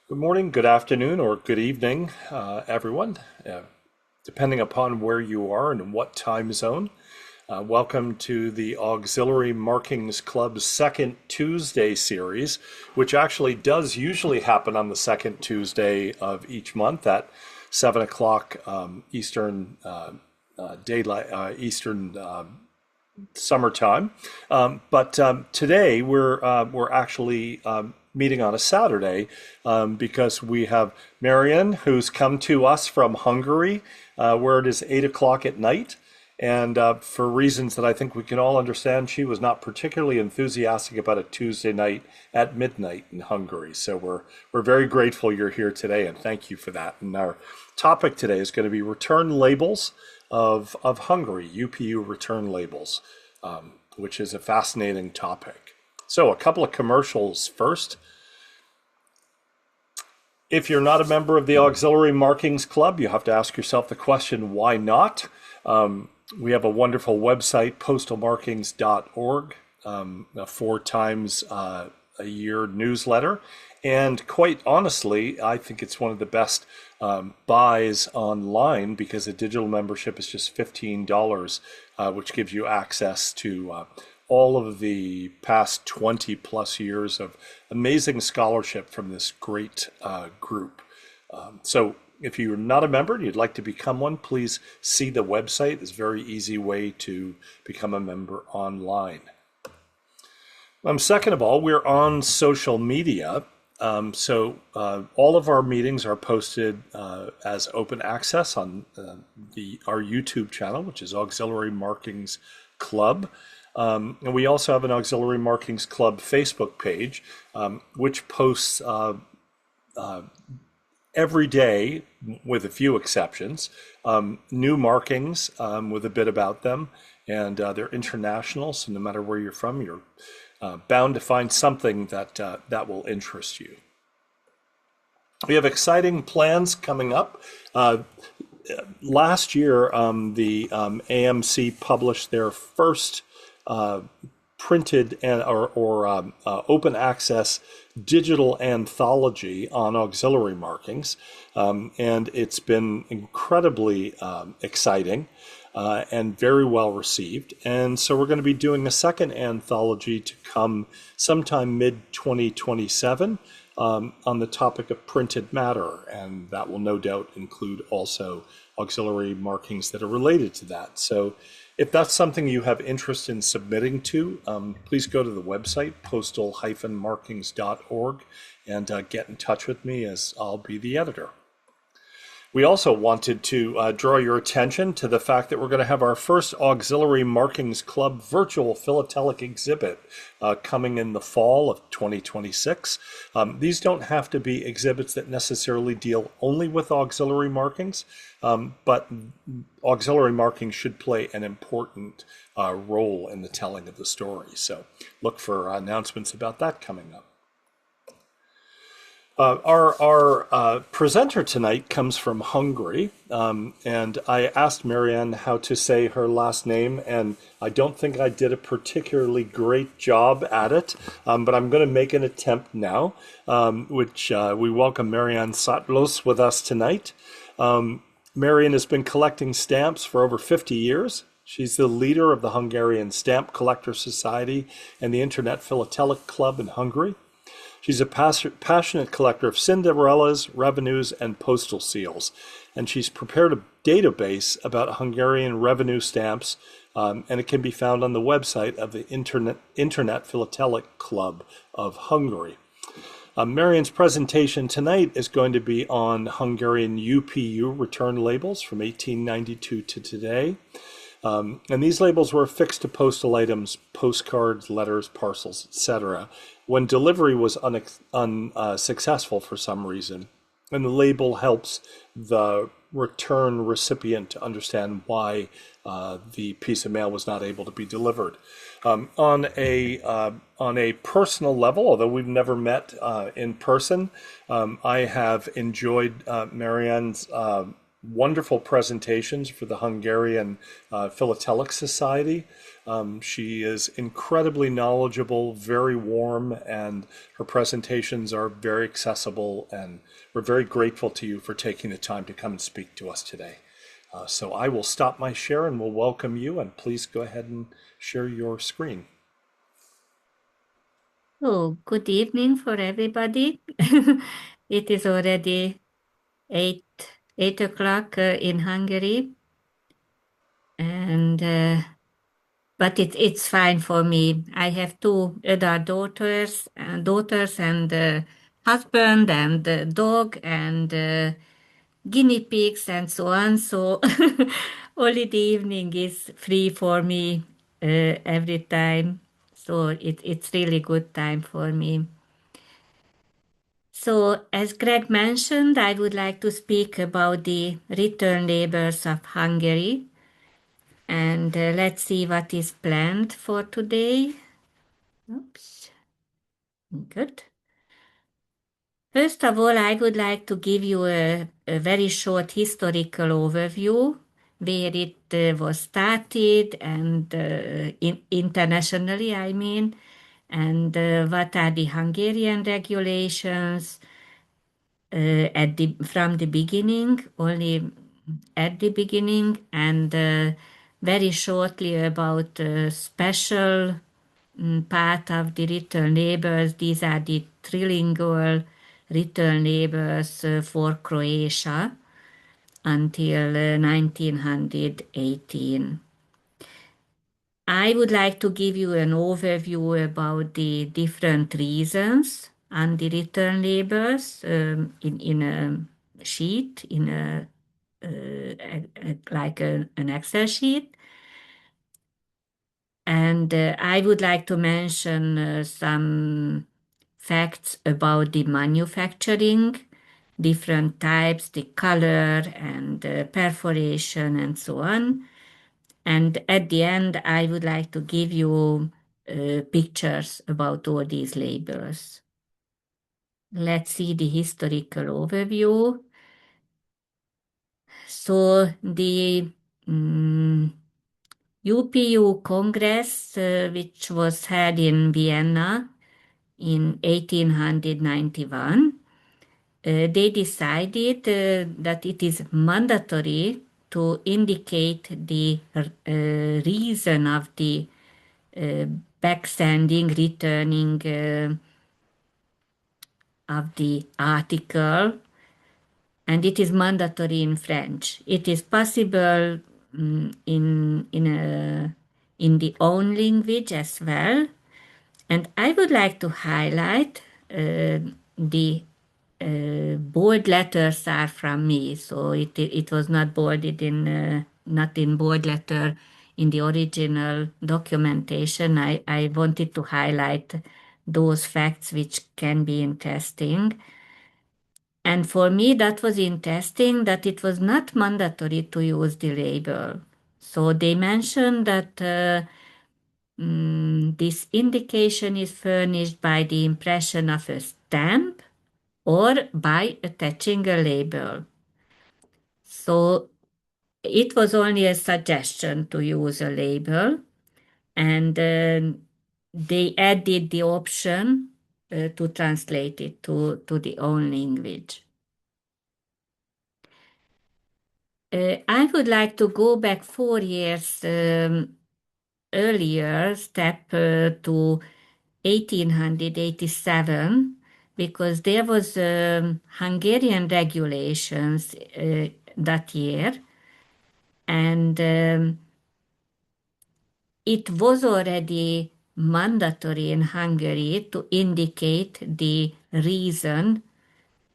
Good morning, good afternoon, or good evening, everyone, depending upon where you are and what time zone. Welcome to the Auxiliary Markings Club's second Tuesday series, which actually does usually happen on the second Tuesday of each month at 7 o'clock Eastern Eastern summertime. But today we're actually meeting on a Saturday because we have Marian, who's come to us from Hungary, where it is 8 o'clock at night. And for reasons that I think we can all understand, she was not particularly enthusiastic about a Tuesday night at midnight in Hungary. So we're very grateful you're here today, and thank you for that. And our topic today is going to be return labels of Hungary, UPU return labels, which is a fascinating topic. So a couple of commercials first. If you're not a member of the Auxiliary Markings Club, you have to ask yourself the question, why not? We have a wonderful website, postalmarkings.org, a 4 times a year newsletter. And quite honestly, I think it's one of the best buys online because a digital membership is just $15, which gives you access to all of the past 20 plus years of amazing scholarship from this great group. So if you're not a member and you'd like to become one, please see the website. It's a very easy way to become a member online. Second of all, we're on social media. So all of our meetings are posted as open access on our YouTube channel, which is Auxiliary Markings Club. And we also have an Auxiliary Markings Club Facebook page, which posts every day, with a few exceptions, new markings with a bit about them. And they're international, so no matter where you're from, you're bound to find something that will interest you. We have exciting plans coming up. Last year, the AMC published their first printed or open access digital anthology on auxiliary markings, and it's been incredibly exciting and very well received. And so we're going to be doing a second anthology to come sometime mid-2027 on the topic of printed matter, and that will no doubt include also auxiliary markings that are related to that. So if that's something you have interest in submitting to, please go to the website, postal-markings.org, and get in touch with me, as I'll be the editor. We also wanted to draw your attention to the fact that we're going to have our first Auxiliary Markings Club virtual philatelic exhibit coming in the fall of 2026. These don't have to be exhibits that necessarily deal only with auxiliary markings, but auxiliary markings should play an important role in the telling of the story. So look for announcements about that coming up. Our presenter tonight comes from Hungary, and I asked Mariann how to say her last name, and I don't think I did a particularly great job at it, but I'm going to make an attempt now, which we welcome Marian Csatlos with us tonight. Marian has been collecting stamps for over 50 years. She's the leader of the Hungarian Stamp Collector Society and the Internet Philatelic Club in Hungary. She's a passionate collector of Cinderellas, revenues, and postal seals, and she's prepared a database about Hungarian revenue stamps, and it can be found on the website of the Internet Philatelic Club of Hungary. Marian's presentation tonight is going to be on Hungarian UPU return labels from 1892 to today. And these labels were affixed to postal items, postcards, letters, parcels, etc., when delivery was unsuccessful for some reason. And the label helps the return recipient to understand why the piece of mail was not able to be delivered. On a personal level, although we've never met in person, I have enjoyed Mariann's wonderful presentations for the Hungarian Philatelic Society. She is incredibly knowledgeable, very warm, and her presentations are very accessible. And we're very grateful to you for taking the time to come and speak to us today. So I will stop my share and will welcome you. And please go ahead and share your screen. Oh, good evening for everybody. It is already 8 8 o'clock in Hungary, and but it's fine for me. I have two adult daughters and husband and dog and guinea pigs and so on. So only the evening is free for me every time. So it's really good time for me. So, as Greg mentioned, I would like to speak about the return labels of Hungary. And let's see what is planned for today. Oops, good. First of all, I would like to give you a very short historical overview where it was started and internationally, I mean, and what are the Hungarian regulations from the beginning, only at the beginning, and very shortly about special part of the return labels. These are the trilingual return labels for Croatia until 1918. I would like to give you an overview about the different reasons on the return labels in a sheet, in like an Excel sheet. And I would like to mention some facts about the manufacturing, different types, the color and perforation and so on. And at the end, I would like to give you pictures about all these labels. Let's see the historical overview. So the UPU Congress, which was held in Vienna in 1891, they decided that it is mandatory to indicate the reason of the uh, backsending, returning of the article, and it is mandatory in French. It is possible in the own language as well. And I would like to highlight the bold letters are from me, so it was not bolded in not in bold letter in the original documentation. I wanted to highlight those facts which can be interesting. And for me, that was interesting that it was not mandatory to use the label. So they mentioned that this indication is furnished by the impression of a stamp or by attaching a label. So it was only a suggestion to use a label, and they added the option to translate it to the own language. I would like to go back 4 years earlier, step to 1887, because there was Hungarian regulations that year, and it was already mandatory in Hungary to indicate the reason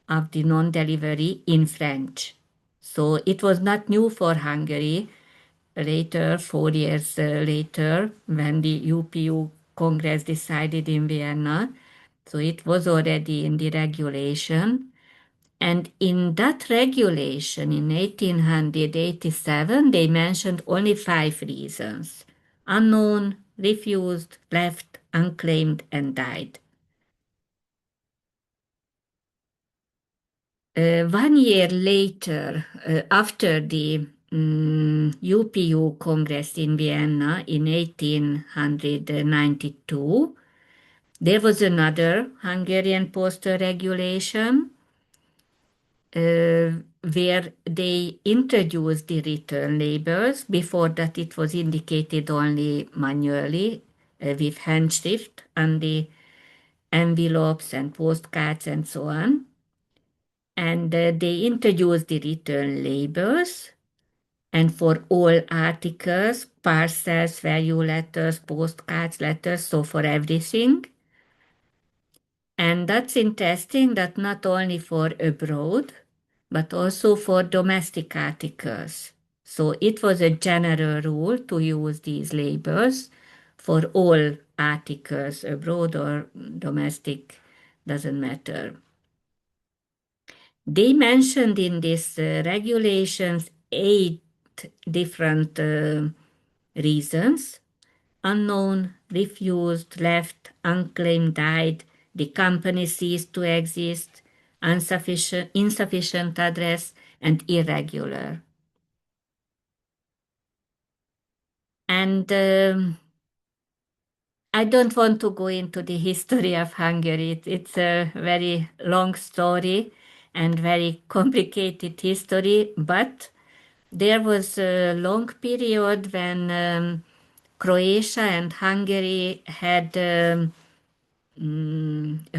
of the non-delivery in French. So it was not new for Hungary. Later, 4 years later, when the UPU Congress decided in Vienna, so it was already in the regulation. And in that regulation in 1887, they mentioned only 5 reasons: unknown, refused, left, unclaimed, and died. 1 year later, after the UPU Congress in Vienna in 1892, there was another Hungarian postal regulation where they introduced the return labels. Before that, it was indicated only manually with handschrift on the envelopes and postcards and so on. And they introduced the return labels. And for all articles, parcels, value letters, postcards, letters, so for everything. And that's interesting that not only for abroad, but also for domestic articles. So it was a general rule to use these labels for all articles abroad or domestic, doesn't matter. They mentioned in these regulations 8 different reasons: unknown, refused, left, unclaimed, died, the company ceased to exist, insufficient address, and irregular. And I don't want to go into the history of Hungary. It's a very long story and very complicated history, but there was a long period when Croatia and Hungary had a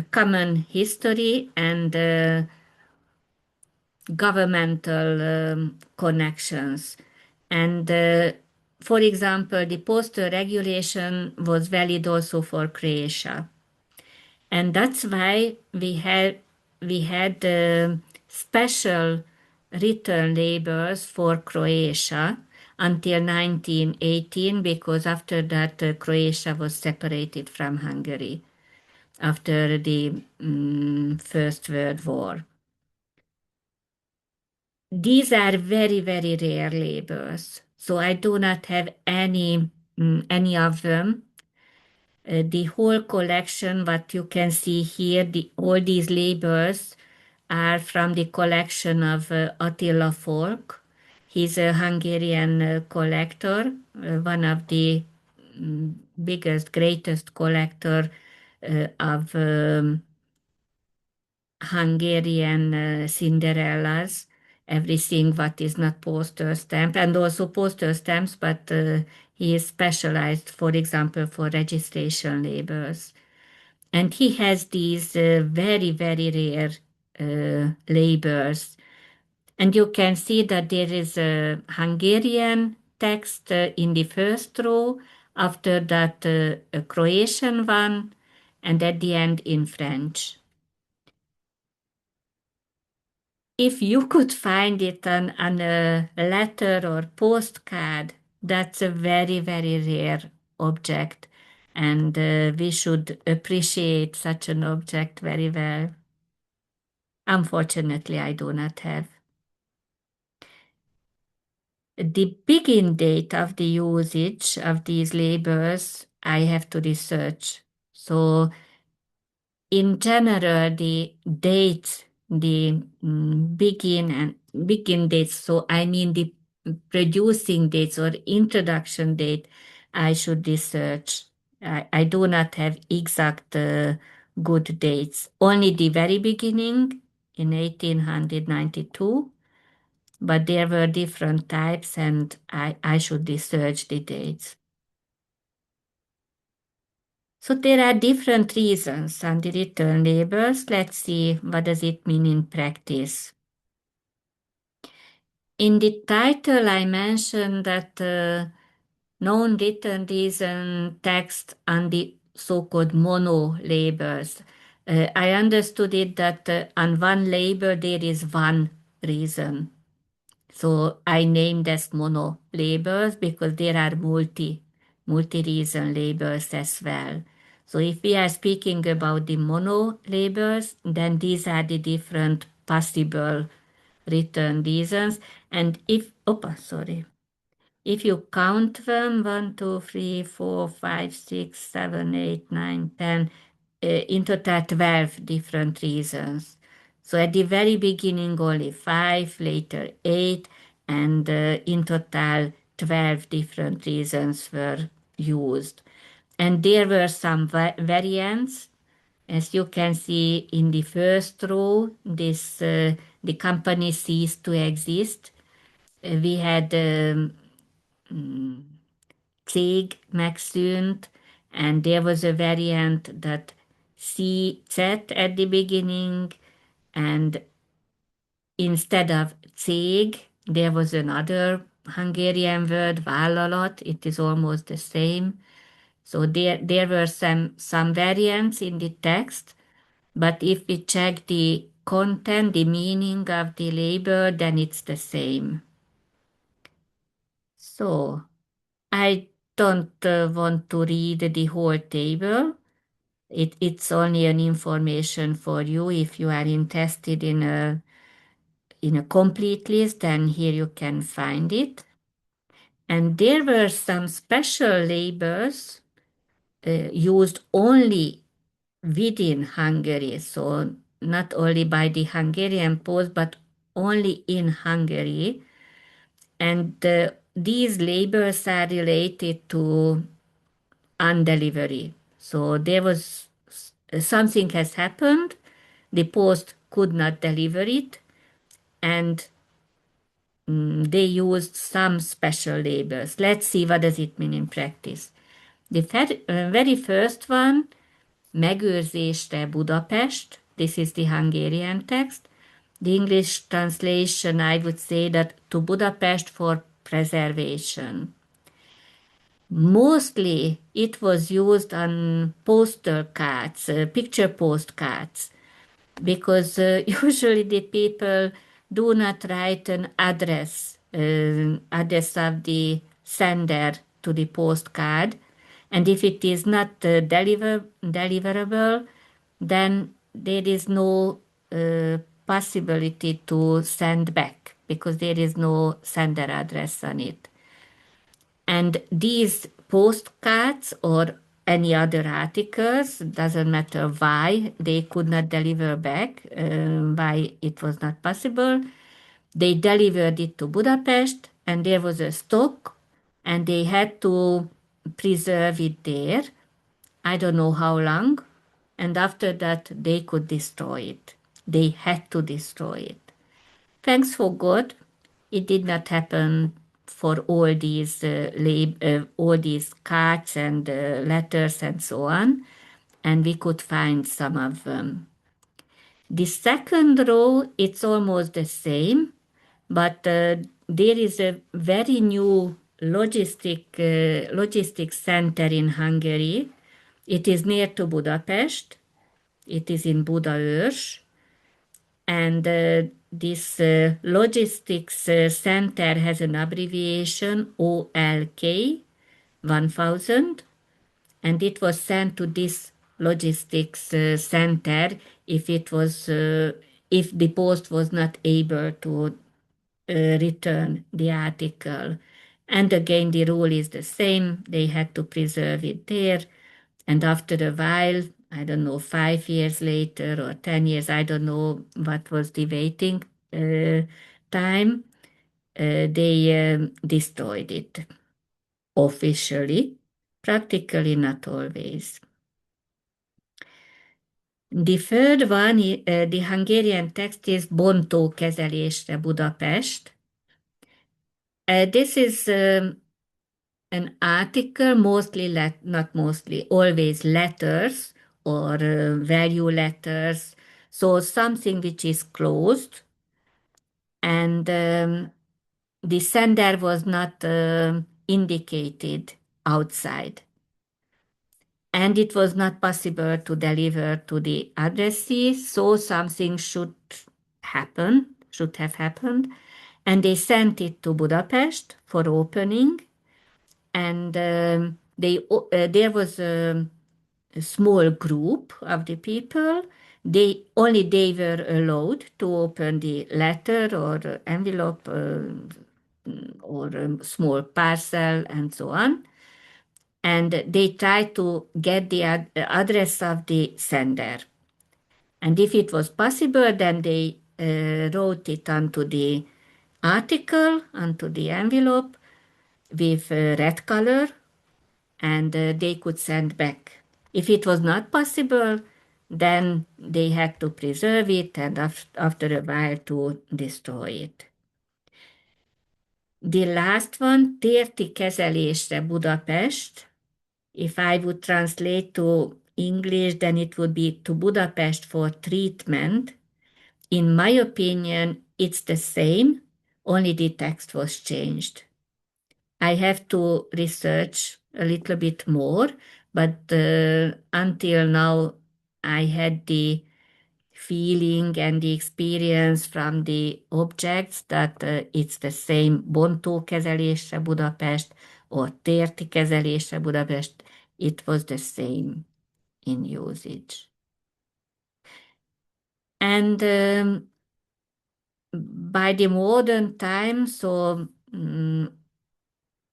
common history and governmental connections. And for example, the postal regulation was valid also for Croatia. And that's why we had special return labels for Croatia until 1918, because after that Croatia was separated from Hungary after the First World War. These are very, very rare labels, so I do not have any of them. The whole collection, what you can see here, all these labels are from the collection of Attila Folk. He's a Hungarian collector, one of the biggest, greatest collector of Hungarian Cinderellas, everything what is not postal stamp, and also postal stamps, but he is specialized, for example, for registration labels. And he has these very, very rare labels. And you can see that there is a Hungarian text in the first row, after that a Croatian one, and at the end in French. If you could find it on a letter or postcard, that's a very, very rare object. And we should appreciate such an object very well. Unfortunately, I do not have. The begin date of the usage of these labels, I have to research. So in general, the dates, the begin dates, so I mean the producing dates or introduction date, I should research. I do not have exact good dates. Only the very beginning in 1892, but there were different types and I should research the dates. So there are different reasons on the return labels. Let's see what does it mean in practice. In the title, I mentioned that known written reason text on the so-called mono labels. I understood it that on one label there is one reason. So I named as mono labels because there are multi-reason labels as well. So if we are speaking about the mono labels, then these are the different possible return reasons. And if you count them, 1, 2, 3, 4, 5, 6, 7, 8, 9, 10, in total 12 different reasons. So at the very beginning, only five, later eight, and in total, 12 different reasons were used. And there were some variants. As you can see in the first row, the company ceased to exist. We had Cég megszűnt, and there was a variant that CZ at the beginning, and instead of cég, there was another Hungarian word, vállalat. It is almost the same. So there were some variants in the text, but if we check the content, the meaning of the label, then it's the same. So I don't want to read the whole table. It's only an information for you. If you are interested in a complete list, then here you can find it. And there were some special labels used only within Hungary, so not only by the Hungarian Post, but only in Hungary. And these labels are related to undelivery. So there was something has happened, the post could not deliver it, and they used some special labels. Let's see what does it mean in practice. The very first one, megőrzésre Budapest. This is the Hungarian text. The English translation, I would say that to Budapest for preservation. Mostly it was used on postal cards, picture postcards, because usually the people do not write an address of the sender to the postcard. And if it is not deliverable, then there is no possibility to send back because there is no sender address on it. And these postcards or any other articles, doesn't matter why they could not deliver back, why it was not possible, they delivered it to Budapest and there was a stock and they had to preserve it there. I don't know how long. And after that, they could destroy it. They had to destroy it. Thanks for God, it did not happen for all these cards and letters and so on, and we could find some of them. The second row, it's almost the same, but there is a very new logistic center in Hungary. It is near to Budapest. It is in Budaörs, and this logistics center has an abbreviation OLK 1000, and it was sent to this logistics center if if the post was not able to return the article. And again, the rule is the same. They had to preserve it there. And after a while, I don't know, 5 years later or 10 years, I don't know what was the waiting time, they destroyed it officially, practically not always. The third one, the Hungarian text is bontókezelésre Budapest. This is an article, not mostly, always letters or value letters. So something which is closed and the sender was not indicated outside. And it was not possible to deliver to the addressee, so something should have happened. And they sent it to Budapest for opening, and there was a small group of the people. They were allowed to open the letter or envelope or a small parcel and so on. And they tried to get the address of the sender. And if it was possible, then they wrote it onto the article, onto the envelope with red color, and they could send back. If it was not possible, then they had to preserve it and after a while to destroy it. The last one, térti kezelésre Budapest. If I would translate to English, then it would be to Budapest for treatment. In my opinion, it's the same, only the text was changed. I have to research a little bit more, but until now, I had the feeling and the experience from the objects that it's the same bontókezelésre Budapest or térti kezelésre Budapest. It was the same in usage. And by the modern time, so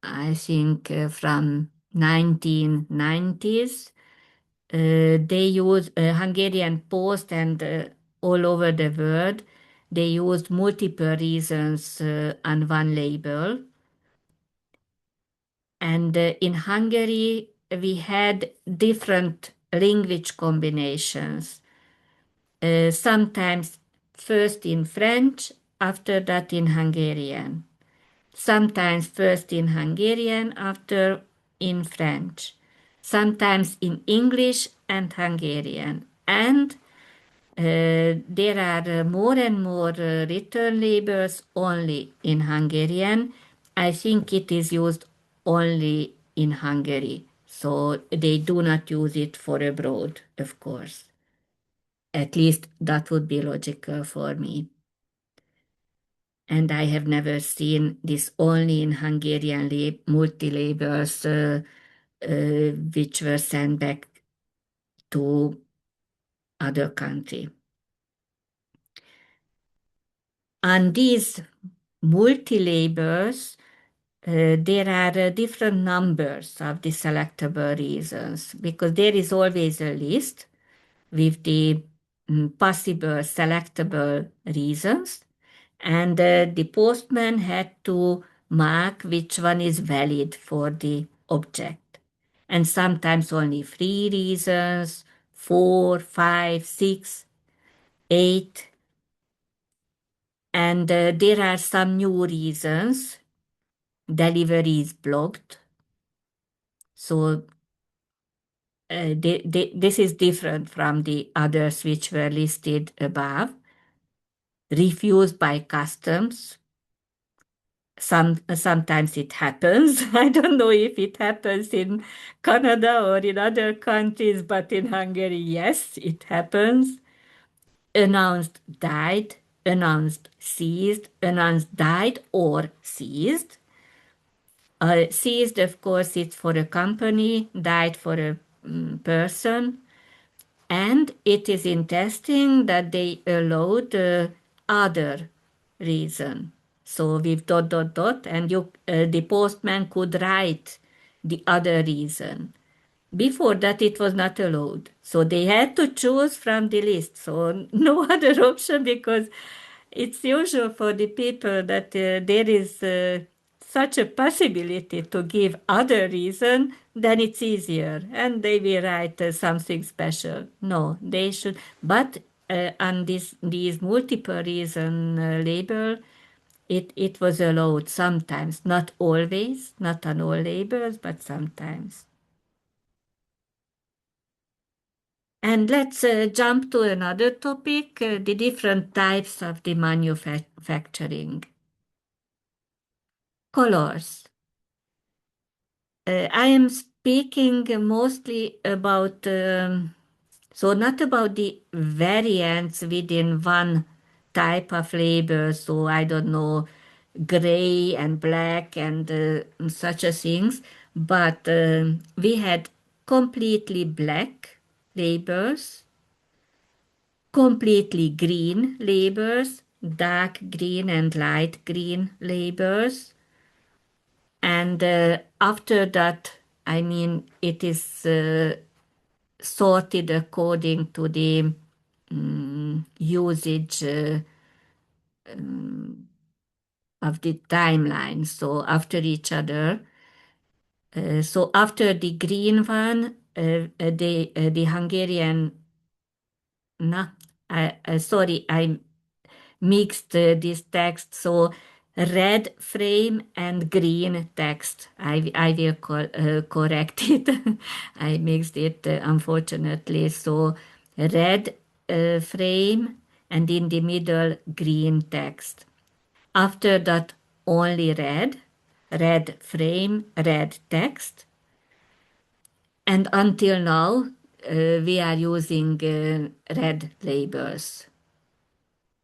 I think from 1990s, they use Hungarian Post and all over the world, they used multiple reasons on one label. And in Hungary, we had different language combinations. Sometimes first in French, after that in Hungarian. Sometimes first in Hungarian, after in French. Sometimes in English and Hungarian. And there are more and more return labels only in Hungarian. I think it is used only in Hungary. So they do not use it for abroad, of course. At least that would be logical for me. And I have never seen this only in Hungarian multi-labels which were sent back to other country. On these multi-labels, there are different numbers of the selectable reasons because there is always a list with the possible selectable reasons, and the postman had to mark which one is valid for the object. And sometimes only 3 reasons, 4, 5, 6, 8. And there are some new reasons. Delivery is blocked. So this is different from the others which were listed above. Refused by customs. Sometimes it happens. I don't know if it happens in Canada or in other countries, but in Hungary, yes, it happens. Announced died, announced seized, announced died or seized. Seized, of course, it's for a company, died for a person. And it is interesting that they allowed other reason. So with dot, dot, dot, and the postman could write the other reason. Before that, it was not allowed. So they had to choose from the list. So no other option because it's usual for the people that there is such a possibility to give other reason, then it's easier and they will write something special. No, they should. But on these multiple reason label, it was allowed sometimes, not always, not on all labels, but sometimes. And let's jump to another topic, the different types of the manufacturing. Colors. I am speaking mostly about, so not about the variants within one type of label, so I don't know, gray and black and such a things, but we had completely black labels, completely green labels, dark green and light green labels. And after that, I mean, it is sorted according to the usage of the timeline, so after each other. So after the green one, the Hungarian, no, sorry, I mixed this text. So red frame and green text. I will correct it. I mixed it, unfortunately. So red frame and in the middle green text. After that, only red frame, red text. And until now, we are using red labels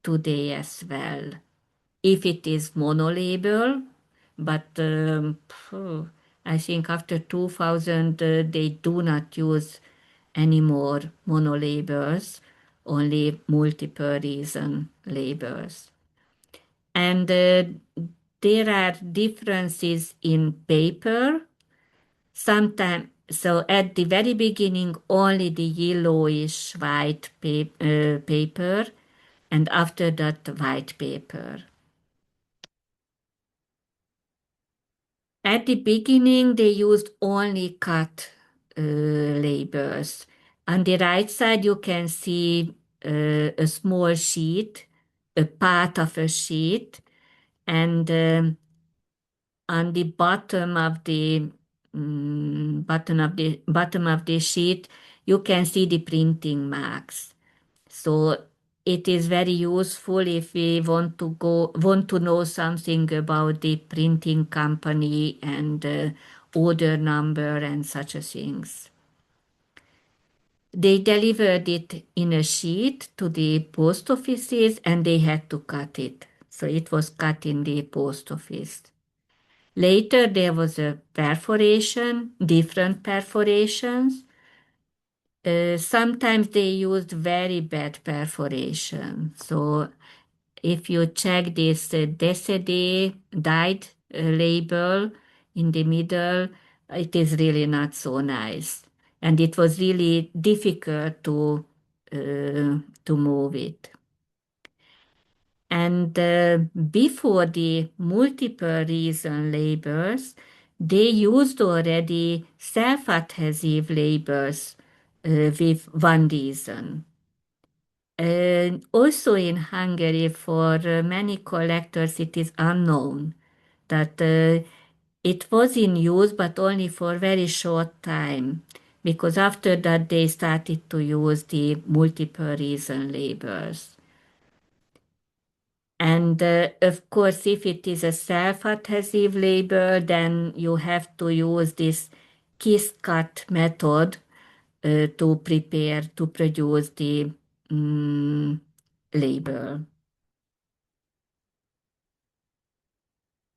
today as well. If it is monolabel, but I think after 2000 they do not use any more monolabels, only multiple reason labels. And there are differences in paper. Sometimes, so at the very beginning, only the yellowish white paper, and after that, white paper. At the beginning, they used only cut labels. On the right side, you can see a small sheet, a part of a sheet, and on the bottom of the sheet, you can see the printing marks. So it is very useful if we want to know something about the printing company and order number and such a things. They delivered it in a sheet to the post offices and they had to cut it. So it was cut in the post office. Later there was a perforation, different perforations. Sometimes they used very bad perforation. So if you check this décédé, died label in the middle, it is really not so nice. And it was really difficult to move it. And before the multiple reason labels, they used already self-adhesive labels with one reason. Also in Hungary, for many collectors, it is unknown that it was in use, but only for very short time, because after that they started to use the multiple reason labels. And of course, if it is a self-adhesive label, then you have to use this kiss cut method to produce the label.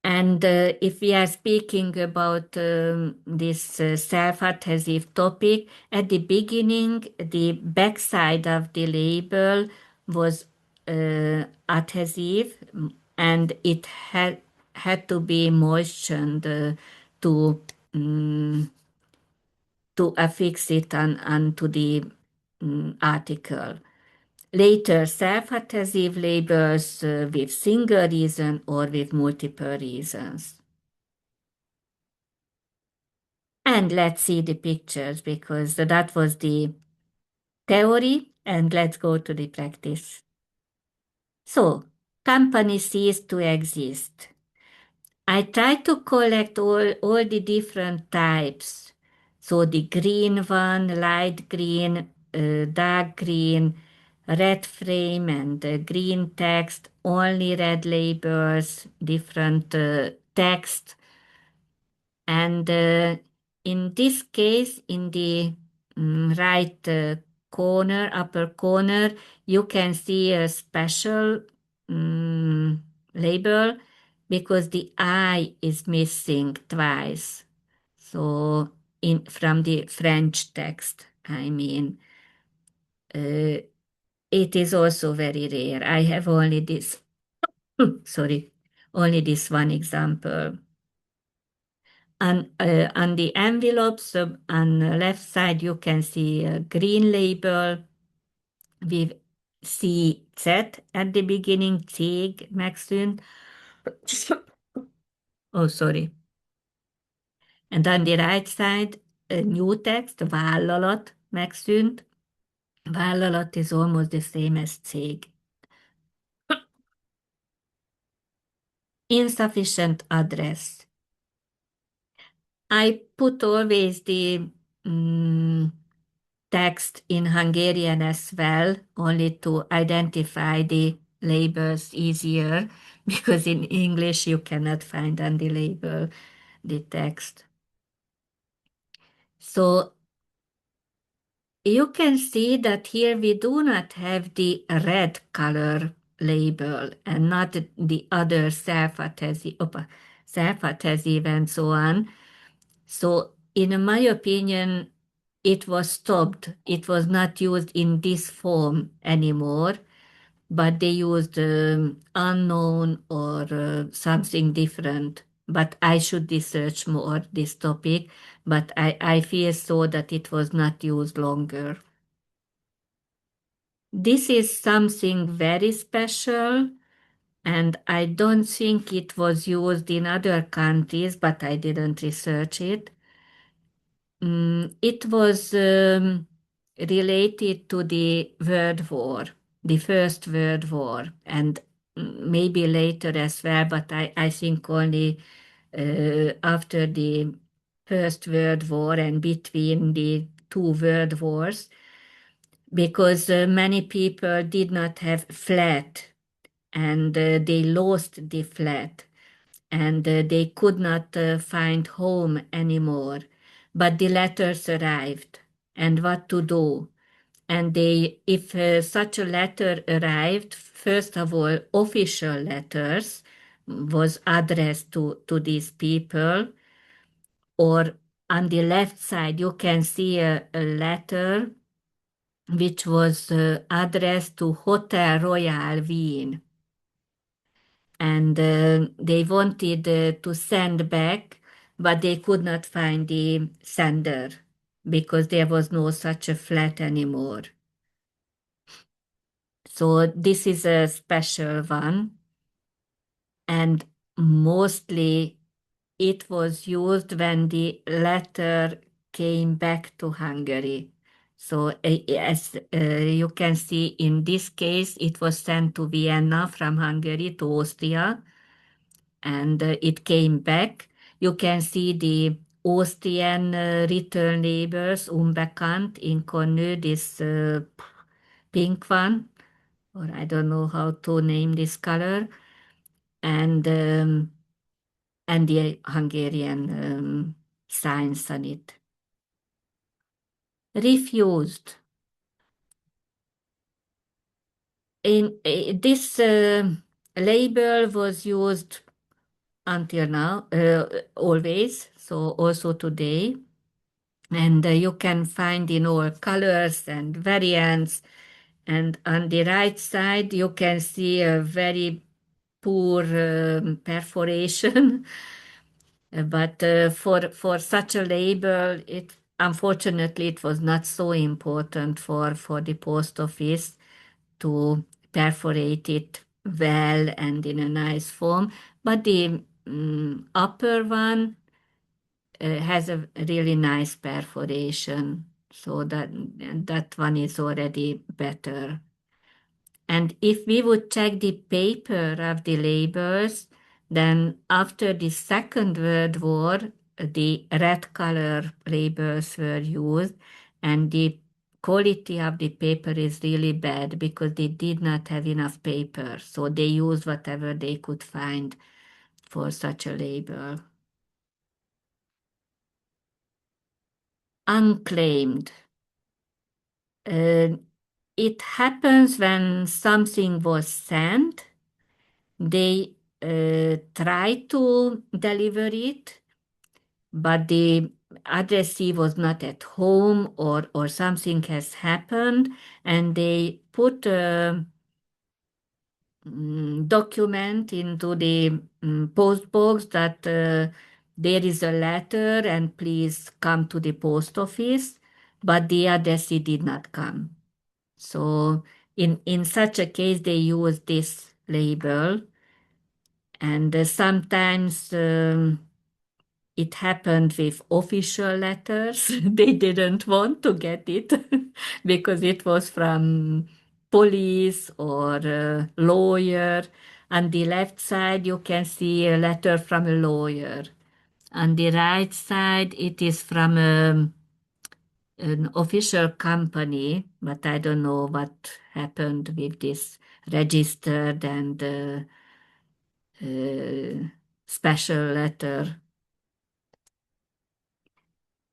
And if we are speaking about this self-adhesive topic, at the beginning, the backside of the label was adhesive, and it had to be moistened to um, to affix it onto the article. Later, self-adhesive labels with single reason or with multiple reasons. And let's see the pictures because that was the theory, and let's go to the practice. So, company ceased to exist. I tried to collect all the different types. So the green one, light green, dark green, red frame and green text, only red labels, different text. And in this case, in the right corner, upper corner, you can see a special label because the I is missing twice. So from the French text, I mean, it is also very rare. I have only this, sorry, only this one example. On the envelopes on the left side, you can see a green label with CZ at the beginning, cég megszűnt. Oh, sorry. And on the right side, a new text, vállalat megszűnt. Vállalat is almost the same as cég. Insufficient address. I put always the text in Hungarian as well, only to identify the labels easier, because in English you cannot find on the label the text. So you can see that here we do not have the red color label and not the other self-adhesive and so on. So in my opinion, it was stopped. It was not used in this form anymore, but they used unknown or something different. But I should research more this topic, but I feel so that it was not used longer. This is something very special, and I don't think it was used in other countries, but I didn't research it. It was related to the World War, the First World War, and maybe later as well, but I think only after the First World War and between the two World Wars, because many people did not have flat and they lost the flat and they could not find home anymore. But the letters arrived, and what to do? And they, if such a letter arrived, first of all, official letters was addressed to these people, or on the left side you can see a letter which was addressed to Hotel Royal Wien, and they wanted to send back, but they could not find the sender because there was no such a flat anymore. So this is a special one, and mostly it was used when the letter came back to Hungary. So as you can see, in this case, it was sent to Vienna from Hungary to Austria, and it came back. You can see the Austrian return labels, unbekannt, in Konnö, this pink one, or I don't know how to name this color, and the Hungarian signs on it. Refused. In this label was used until now, always, so also today. And you can find in all colors and variants. And on the right side, you can see a very poor perforation. But for such a label, it unfortunately it was not so important for the post office to perforate it well and in a nice form. But the upper one has a really nice perforation, so that one is already better. And if we would check the paper of the labels, then after the Second World War, the red color labels were used, and the quality of the paper is really bad because they did not have enough paper. So they used whatever they could find for such a label. Unclaimed. Uh, it happens when something was sent, they try to deliver it, but the addressee was not at home, or something has happened, and they put a document into the post box that there is a letter and please come to the post office, but the addressee did not come. So In such a case, they use this label, and sometimes it happened with official letters. They didn't want to get it because it was from police or lawyer. On the left side, you can see a letter from a lawyer. On the right side, it is from an official company, but I don't know what happened with this registered and special letter.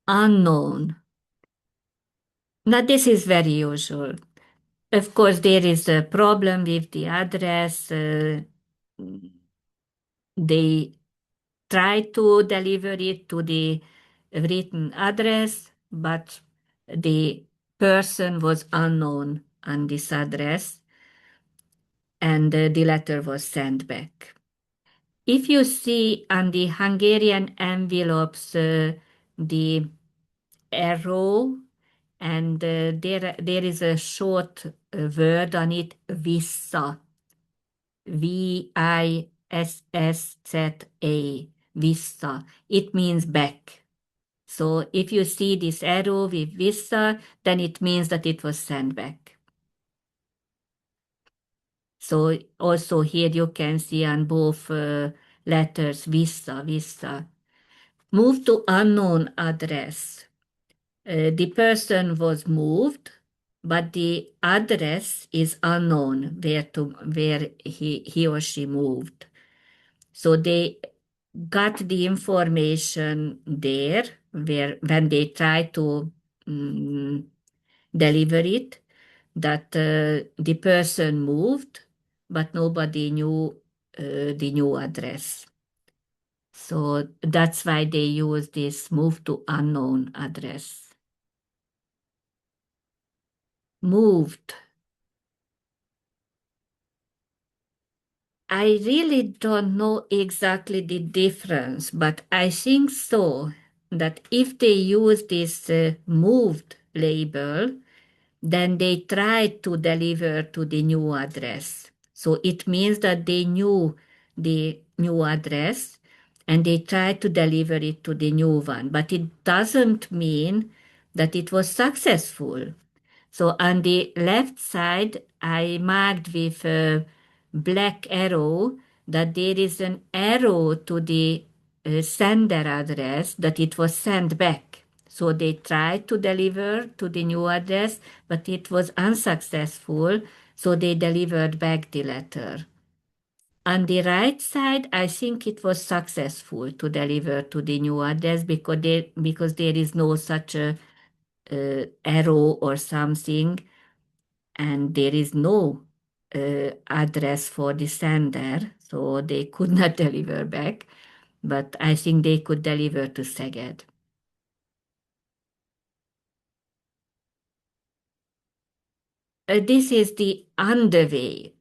Unknown. Now, this is very usual. Of course, there is a problem with the address. They try to deliver it to the written address, but the person was unknown on this address, and the letter was sent back. If you see on the Hungarian envelopes the arrow, and there is a short word on it, vissza, Vissa, vissza. It means back. So if you see this arrow with vissza, then it means that it was sent back. So also here you can see on both letters vissza, vissza. Move to unknown address. The person was moved, but the address is unknown where he or she moved. So they got the information there where when they try to deliver it, that the person moved, but nobody knew the new address. So that's why they use this move to unknown address. Moved. I really don't know exactly the difference, but I think so that if they use this moved label, then they try to deliver to the new address. So it means that they knew the new address and they try to deliver it to the new one, but it doesn't mean that it was successful. So on the left side, I marked with a black arrow that there is an arrow to the sender address that it was sent back. So they tried to deliver to the new address, but it was unsuccessful. So they delivered back the letter. On the right side, I think it was successful to deliver to the new address because there is no such a arrow or something, and there is no address for the sender, so they could not deliver back, but I think they could deliver to Szeged. This is the underway.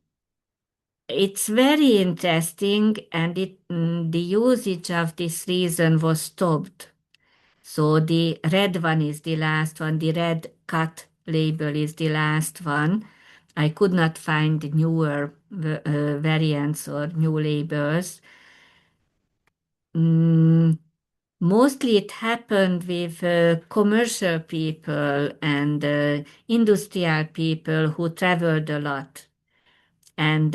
It's very interesting, and the usage of this reason was stopped. So the red one is the last one, the red cut label is the last one. I could not find newer variants or new labels. Mm, Mostly it happened with commercial people and industrial people who traveled a lot. And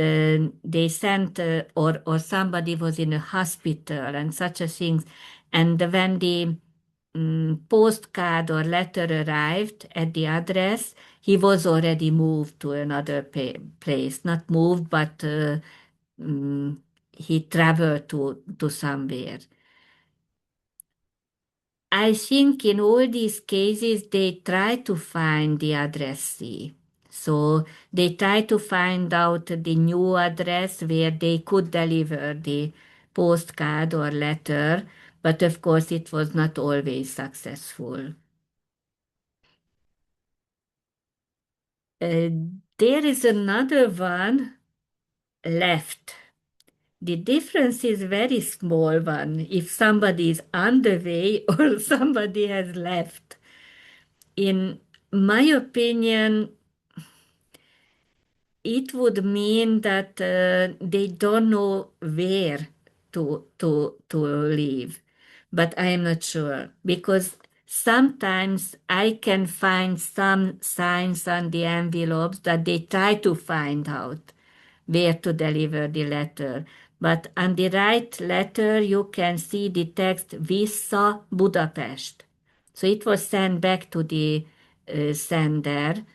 they sent, or somebody was in a hospital and such a things. And when the postcard or letter arrived at the address, he was already moved to another place. Not moved, but mm, he traveled to somewhere. I think in all these cases, they try to find the addressee. So they try to find out the new address where they could deliver the postcard or letter, but of course it was not always successful. Uh, there is another one, left. The difference is very small one if somebody is on the way or somebody has left. In my opinion, it would mean that they don't know where to live, but I am not sure because sometimes I can find some signs on the envelopes that they try to find out where to deliver the letter. But on the right letter, you can see the text Vissza Budapest. So it was sent back to the sender.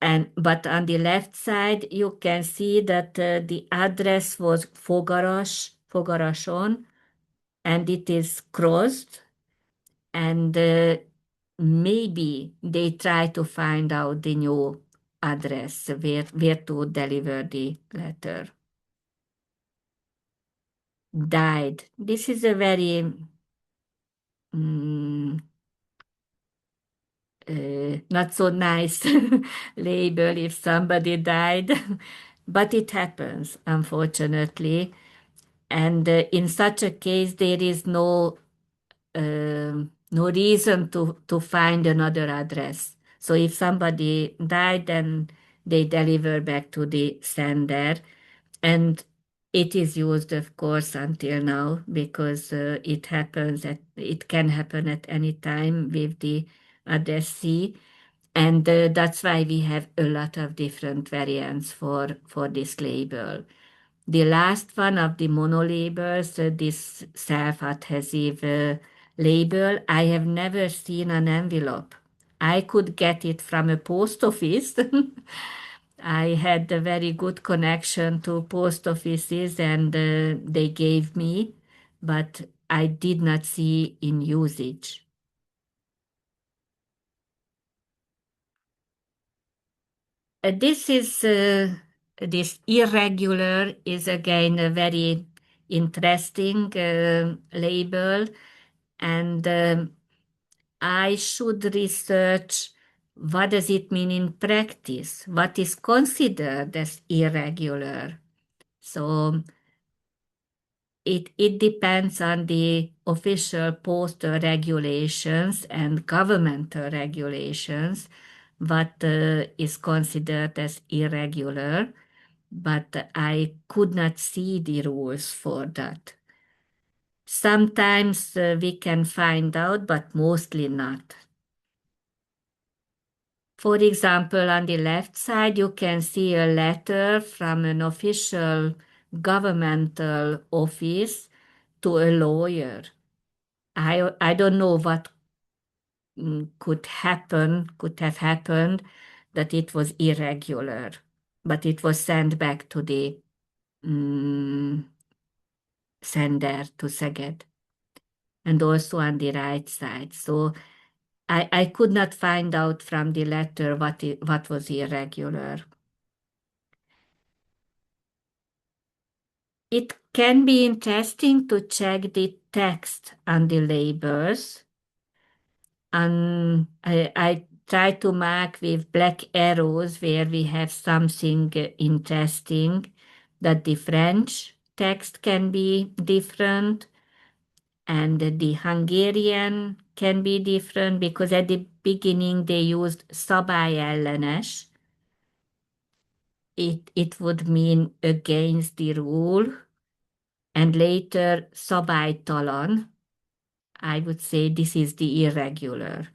And but on the left side, you can see that the address was Fogarason, and it is crossed. And maybe they try to find out the new address where to deliver the letter. Died. This is a very mm, not so nice label if somebody died, but it happens, unfortunately. And in such a case, there is no reason to find another address. So if somebody died, then they deliver back to the sender. And it is used, of course, until now because it can happen at any time with the addressee. And that's why we have a lot of different variants for this label. The last one of the monolabels, this self-adhesive label, I have never seen an envelope. I could get it from a post office. I had a very good connection to post offices and they gave me, but I did not see in usage. This irregular is again a very interesting label, and I should research what does it mean in practice, what is considered as irregular. So it depends on the official postal regulations and governmental regulations what is considered as irregular, but I could not see the rules for that. Sometimes we can find out, but mostly not. For example, on the left side, you can see a letter from an official governmental office to a lawyer. I don't know what could have happened, that it was irregular, but it was sent back to the mm, sender to Szeged, and also on the right side. So I could not find out from the letter what was irregular. It can be interesting to check the text on the labels. And I try to mark with black arrows where we have something interesting, that the French text can be different and the Hungarian can be different because at the beginning they used szabályellenes. It would mean against the rule, and later szabálytalan. I would say this is the irregular,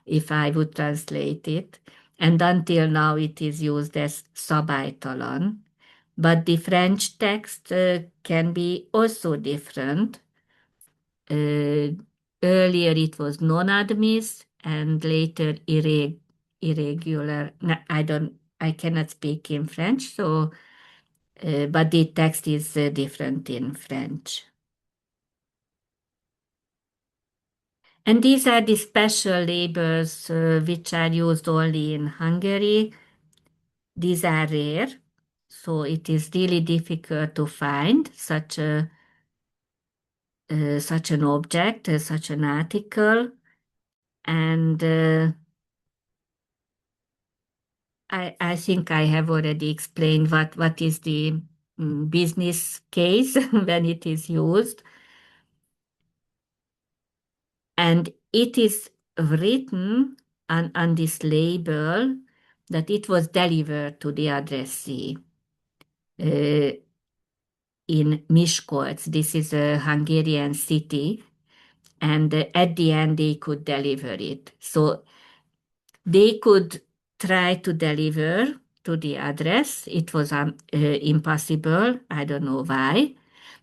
if I would translate it. And until now it is used as szabálytalan. But the French text can be also different. Uh, Earlier it was non-admis and later irregular. No, I cannot speak in French, so but the text is different in French. And these are the special labels which are used only in Hungary. These are rare, so it is really difficult to find such an object, such an article. And I think I have already explained what is the business case when it is used. And it is written on this label that it was delivered to the addressee uh, in Miskolc. This is a Hungarian city, and at the end they could deliver it. So they could try to deliver to the address. It was impossible. I don't know why.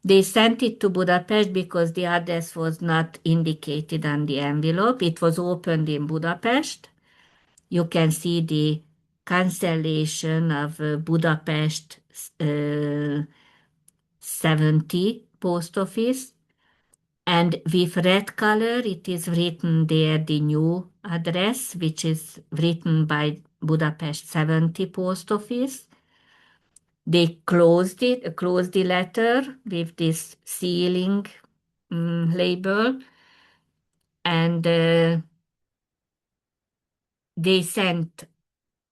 They sent it to Budapest because the address was not indicated on the envelope. It was opened in Budapest. You can see the cancellation of Budapest 70 post office. And with red color, it is written there the new address, which is written by Budapest 70 post office. They closed the letter with this sealing label, and they sent,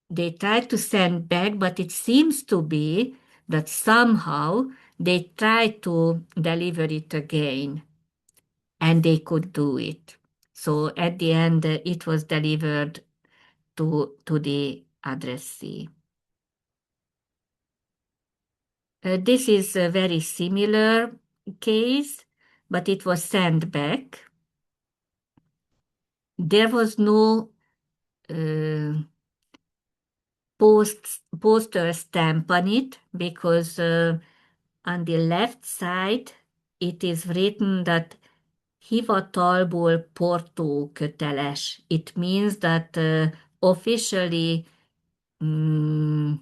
they tried to send back, but it seems to be that somehow they tried to deliver it again, and they could do it. So at the end, it was delivered to the addressee. This is a very similar case, but it was sent back. There was no postal stamp on it because on the left side it is written that hivatalból portó köteles. It means that officially no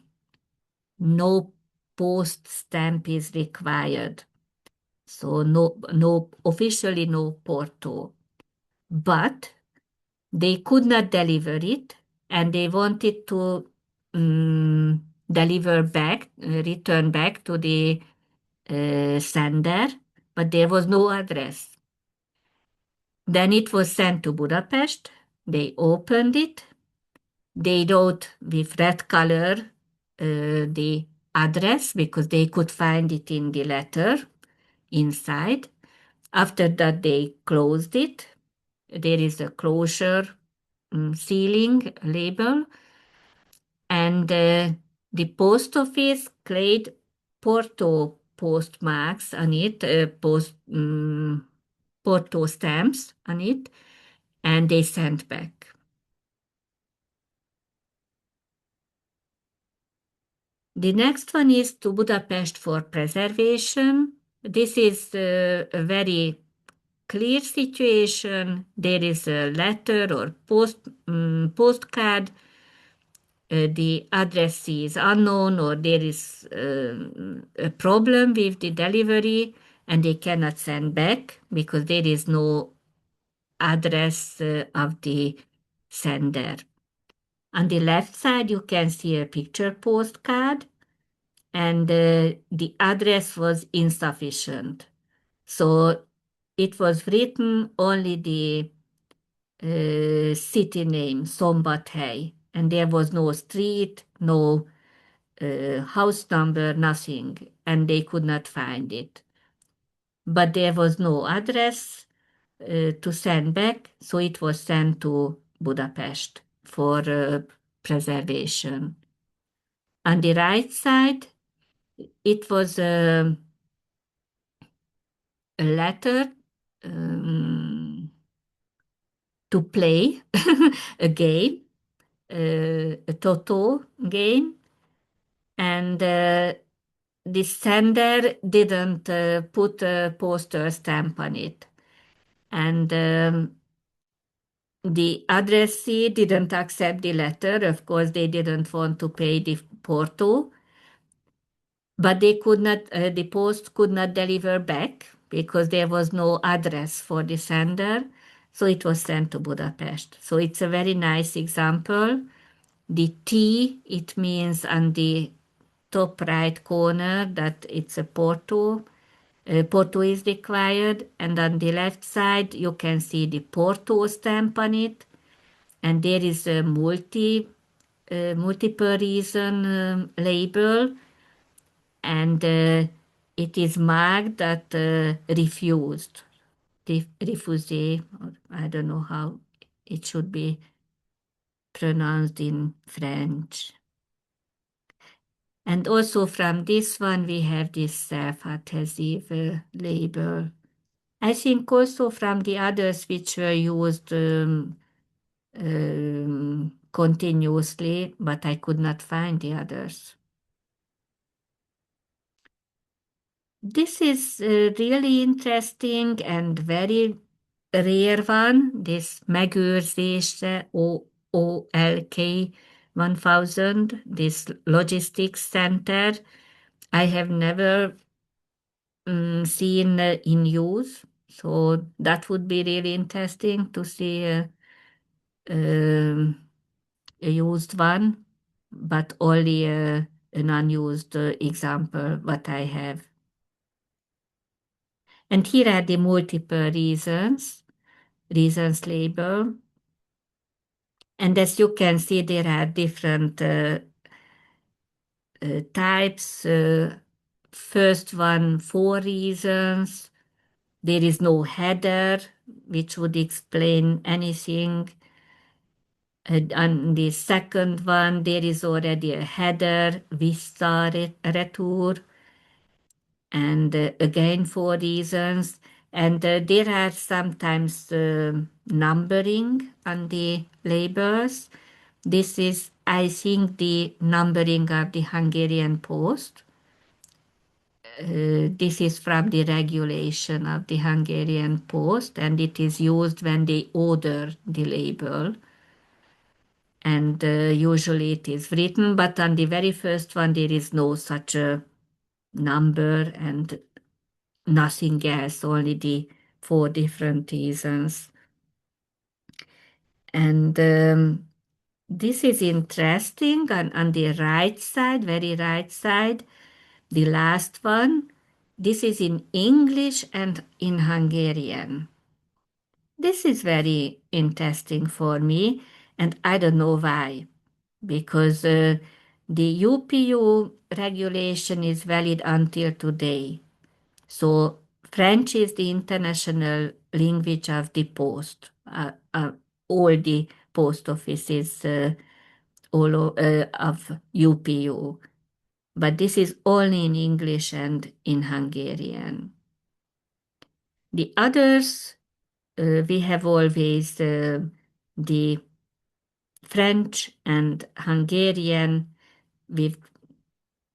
post stamp is required. So no, officially no porto. But they could not deliver it, and they wanted to deliver back, return back to the sender, but there was no address. Then it was sent to Budapest. They opened it. They wrote with red color the address because they could find it in the letter inside. After that, they closed it. There is a closure sealing label, and the post office claimed Porto postmarks on it, Porto stamps on it, and they sent back. The next one is to Budapest for preservation. This is a very clear situation. There is a letter or postcard. The address is unknown or there is a problem with the delivery and they cannot send back because there is no address of the sender. On the left side, you can see a picture postcard and the address was insufficient. So it was written only the city name, Szombathely, and there was no street, no house number, nothing, and they could not find it. But there was no address to send back, so it was sent to Budapest for preservation. On the right side, it was a letter to play a game, a Toto game, and the sender didn't put a postal stamp on it. And the addressee didn't accept the letter. Of course, they didn't want to pay the porto, but they could not, the post could not deliver back because there was no address for the sender. So it was sent to Budapest. So it's a very nice example. The T, it means on the top right corner that it's a porto. Porto is required, and on the left side you can see the porto stamp on it, and there is a multiple reason label, and it is marked that refused, refusee, or I don't know how it should be pronounced in French. And also from this one, we have this self-adhesive label. I think also from the others which were used continuously, but I could not find the others. This is really interesting and very rare one, this megőrzése OLK 1000, this logistics center. I have never seen in use, so that would be really interesting to see um, a used one, but only an unused example what I have. And here are the multiple reasons label. And as you can see, there are different types. First one, 4 reasons. There is no header, which would explain anything. On the second one, there is already a header, vista retour, and again 4 reasons. And there are sometimes numbering on the labels. This is, I think, the numbering of the Hungarian post. This is from the regulation of the Hungarian post, and it is used when they order the label. And usually it is written, but on the very first one there is no such a number and nothing else, only the 4 different reasons. And this is interesting. On the right side, very right side, the last one, this is in English and in Hungarian. This is very interesting for me, and I don't know why, because the UPU regulation is valid until today. So French is the international language of the post. All the post offices of UPU. But this is only in English and in Hungarian. The others, we have always the French and Hungarian with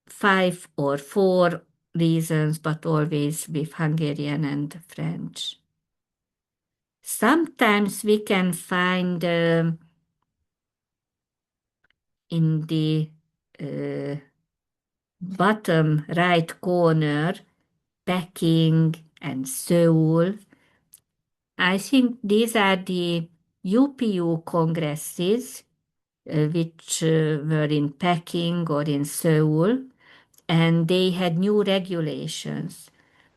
5 or 4 reasons, but always with Hungarian and French. Sometimes we can find in the bottom right corner packing and Seoul. I think these are the UPU congresses which were in Peking or in Seoul, and they had new regulations.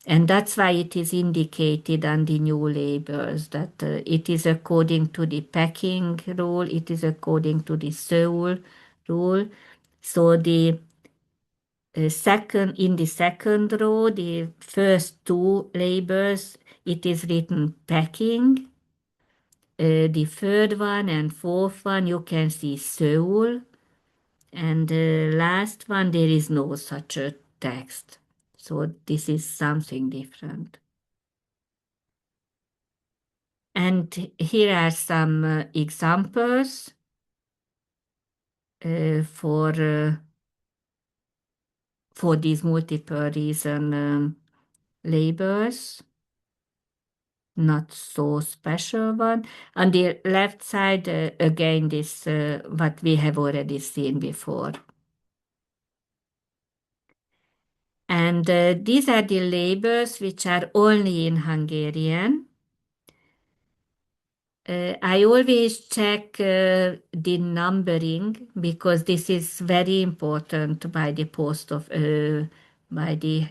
And that's why it is indicated on the new labels that it is according to the Peking rule, it is according to the Seoul rule. So the in the second row, the first 2 labels, it is written Peking. The third one and fourth one, you can see Seoul. And the last one, there is no such a text. So this is something different. And here are some examples for these multiple reason labels. Not so special one. On the left side, again, this what we have already seen before. And these are the labels which are only in Hungarian. I always check the numbering because this is very important by the by the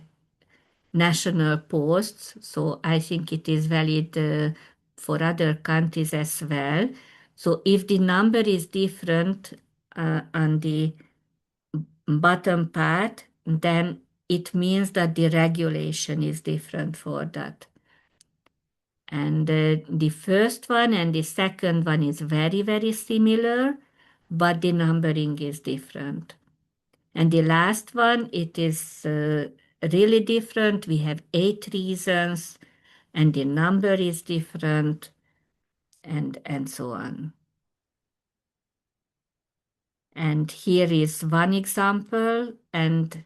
national posts. So I think it is valid for other countries as well. So if the number is different on the bottom part, then it means that the regulation is different for that. And the first one and the second one is very, very similar. but the numbering is different. And the last one, it is really different. We have 8 reasons, and the number is different, and so on. And here is one example, and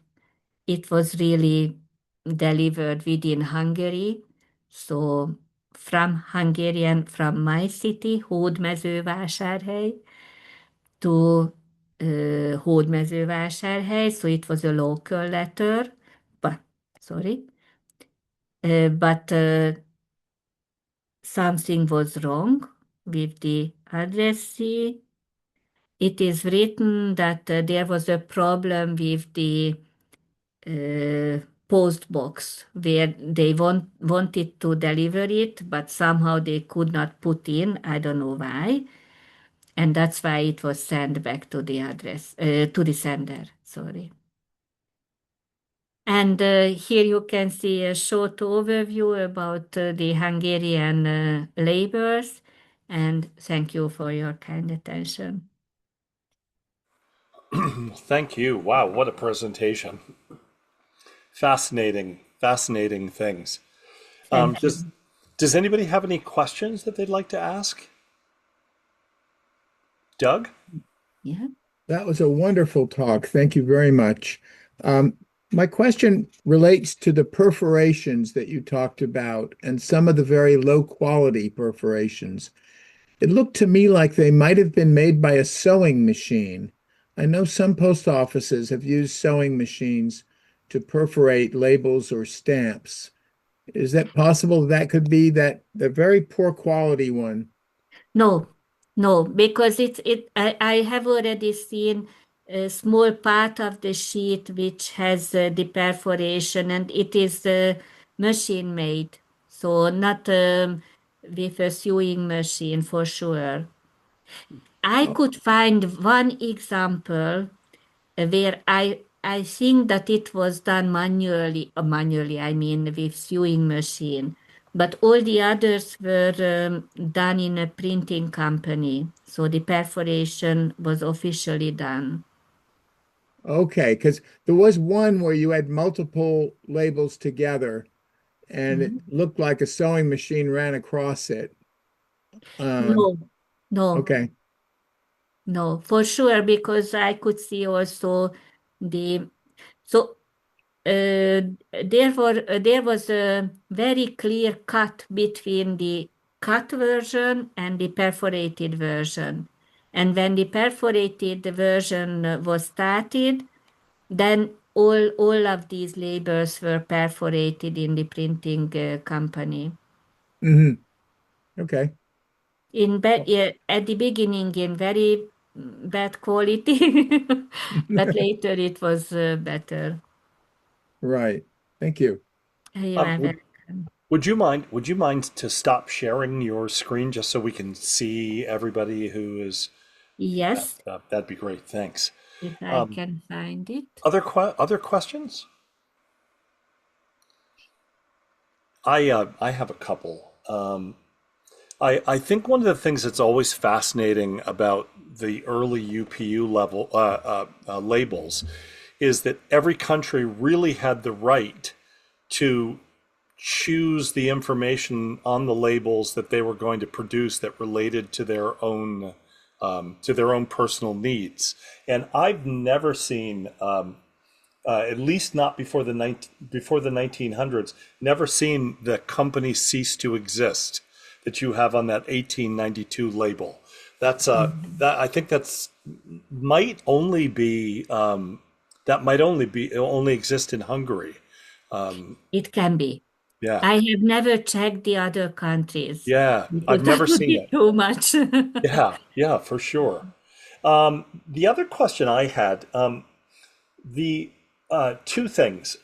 it was really delivered within Hungary. So from Hungarian, from my city, Hódmezővásárhely, to Hódmezővásárhely. So it was a local letter, but sorry, but something was wrong with the address. It is written that there was a problem with the post box where they wanted to deliver it, but somehow they could not put in. I don't know why. And that's why it was sent back to the address, to the sender, sorry. And here you can see a short overview about the Hungarian labels. And thank you for your kind attention. Thank you. Wow, what a presentation. Fascinating, fascinating things. Thank you. Does anybody have any questions that they'd like to ask? Doug? Yeah. That was a wonderful talk. Thank you very much. My question relates to the perforations that you talked about and some of the very low quality perforations. It looked to me like they might have been made by a sewing machine. I know some post offices have used sewing machines to perforate labels or stamps. Is that possible? That could be that the very poor quality one. No, no, because I have already seen a small part of the sheet which has the perforation, and it is machine made, so not with a sewing machine for sure. I could find one example where I think that it was done manually, I mean with sewing machine, but all the others were done in a printing company. So the perforation was officially done. Okay, because there was one where you had multiple labels together and it Mhm. looked like a sewing machine ran across it. Um, No, no, okay. no, for sure, because I could see also the so there was a very clear cut between the cut version and the perforated version. And when the perforated version was started, then all of these labels were perforated in the printing company. Hmm. Okay. Yeah, at the beginning, in very bad quality, but later it was better. Right. Thank you. You Um, are would, welcome. would you mind to stop sharing your screen just so we can see everybody who is, Yes, that'd be great. Thanks. if I can find it. Other questions? I have a couple. I think one of the things that's always fascinating about the early UPU level labels is that every country really had the right to choose the information on the labels that they were going to produce that related to their own personal needs. And I've never seen, at least not before the 1900s, never seen the company cease to exist that you have on that 1892 label. That's Mhm. that I think that's might only be only exist in Hungary. It can be. Yeah, I have never checked the other countries yeah, I've because that never would seen be it. too much. Yeah, yeah, for sure. The other question I had, the two things.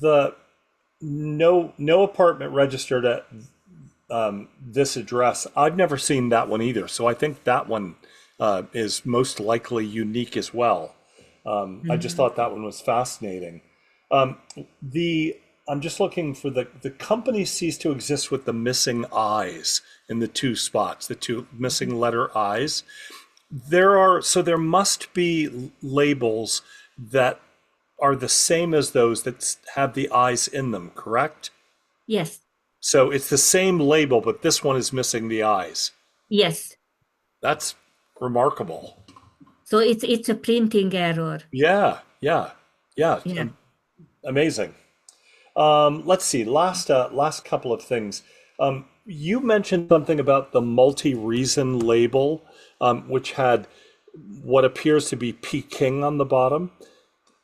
The no apartment registered at this address. I've never seen that one either, so I think that one is most likely unique as well. I just Mhm. thought that one was fascinating. The I'm just looking for the company ceased to exist with the missing eyes in the two spots, the two missing letter eyes. there must be labels that are the same as those that have the eyes in them, correct? Yes, So it's the same label, but this one is missing the eyes. yes. That's remarkable. So it's a printing error. Yeah, yeah, yeah. Yeah. Amazing. Let's see. Last couple of things. You mentioned something about the multi-reason label, which had what appears to be Peking on the bottom,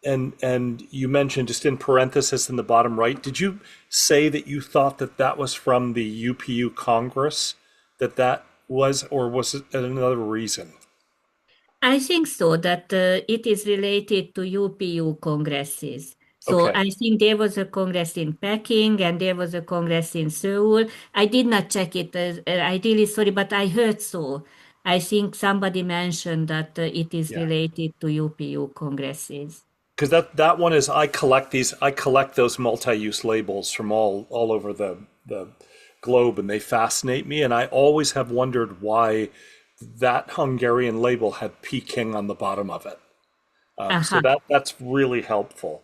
and you mentioned just in parenthesis in the bottom right. Did you say that you thought that that was from the UPU Congress, that was, or was it another reason? I think so that it is related to UPU congresses. So Okay. I think there was a congress in Peking and there was a congress in Seoul. I did not check it. I really sorry, but I heard so. I think somebody mentioned that it is Yeah. related to UPU congresses. Because that one is I collect those multi-use labels from all over the globe, and they fascinate me, and I always have wondered why that Hungarian label had Peking on the bottom of it. So Aha. that's really helpful.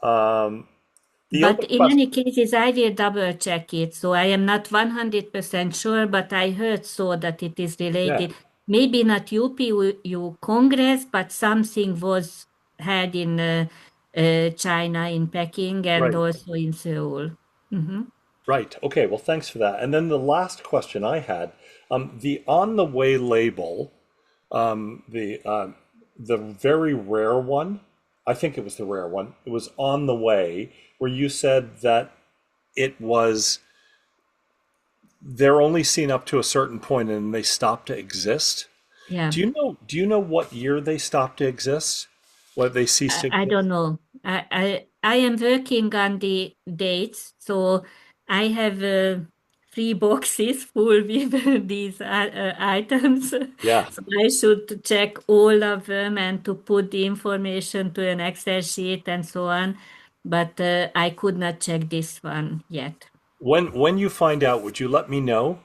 Um, the But other in question, any cases, I will double check it. So I am not 100% sure, but I heard so that it is yeah, related. Maybe not UPU Congress, but something was held in China, in Peking, and right, also in Seoul. Hmm. right. Okay, well, thanks for that. And then the last question I had, the on the way label, the very rare one, I think it was the rare one. It was on the way where you said that it was they're only seen up to a certain point and they stop to exist. Yeah. Do you know what year they stopped to exist? What they ceased to I don't exist? know. I am working on the dates, so I have three boxes full with these items. Yeah. So I should check all of them and to put the information to an Excel sheet and so on. But I could not check this one yet. When you find out, would you let me know?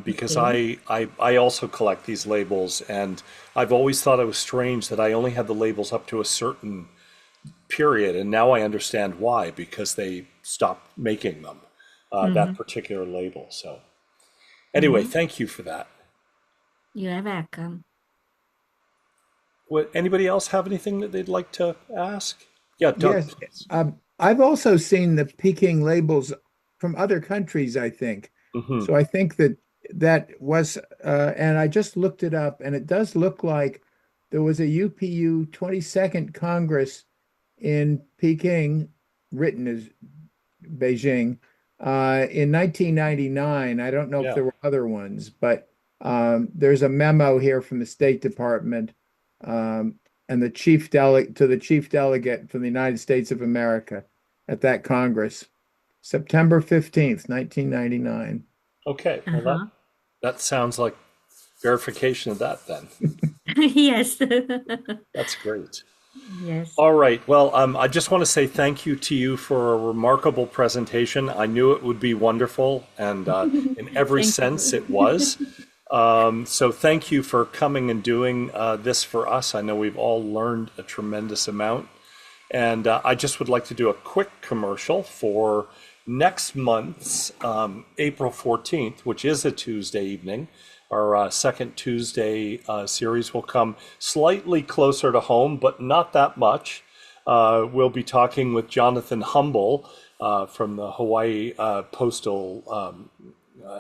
Because Okay. I also collect these labels, and I've always thought it was strange that I only had the labels up to a certain period, and now I understand why, because they stopped making them, that Hmm. particular label. So anyway, Hmm. thank you for that. You are welcome. Would anybody else have anything that they'd like to ask? Yeah, Doug, Yes, please. I've also seen the Peking labels from other countries, I think. Hmm. So I think that that was, and I just looked it up, and it does look like there was a UPU 22nd Congress in Peking, written as Beijing, in 1999. I don't know if Yeah. there were other ones, but there's a memo here from the State Department, um, and the chief delegate to the chief delegate from the United States of America at that Congress, September 15th, 1999. Okay. Well, that Uh-huh. that sounds like verification of that then. Yes. That's great. Yes. All right. Well, I just want to say thank you to you for a remarkable presentation. I knew it would be wonderful, and in every Thank sense, it was. you. So thank you for coming and doing this for us. I know we've all learned a tremendous amount. And I just would like to do a quick commercial for next month's April 14th, which is a Tuesday evening. Our second Tuesday series will come slightly closer to home, but not that much. We'll be talking with Jonathan Humble from the Hawaii Postal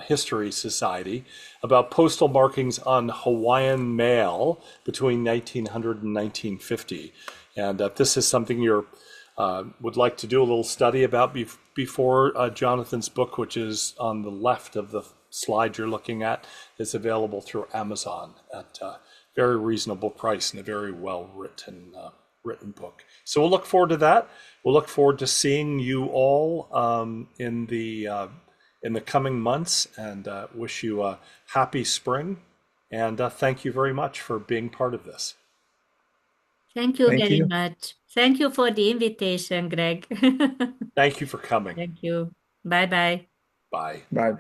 History Society about postal markings on Hawaiian mail between 1900 and 1950. And if this is something you would like to do a little study about before Jonathan's book, which is on the left of the slide you're looking at, is available through Amazon at a very reasonable price and a very well written book. So we'll look forward to that. We'll look forward to seeing you all in the coming months, and wish you a happy spring. And thank you very much for being part of this. Thank you Thank very you. much. Thank you for the invitation, Greg. Thank you for coming. Thank you. Bye bye. Bye. Bye.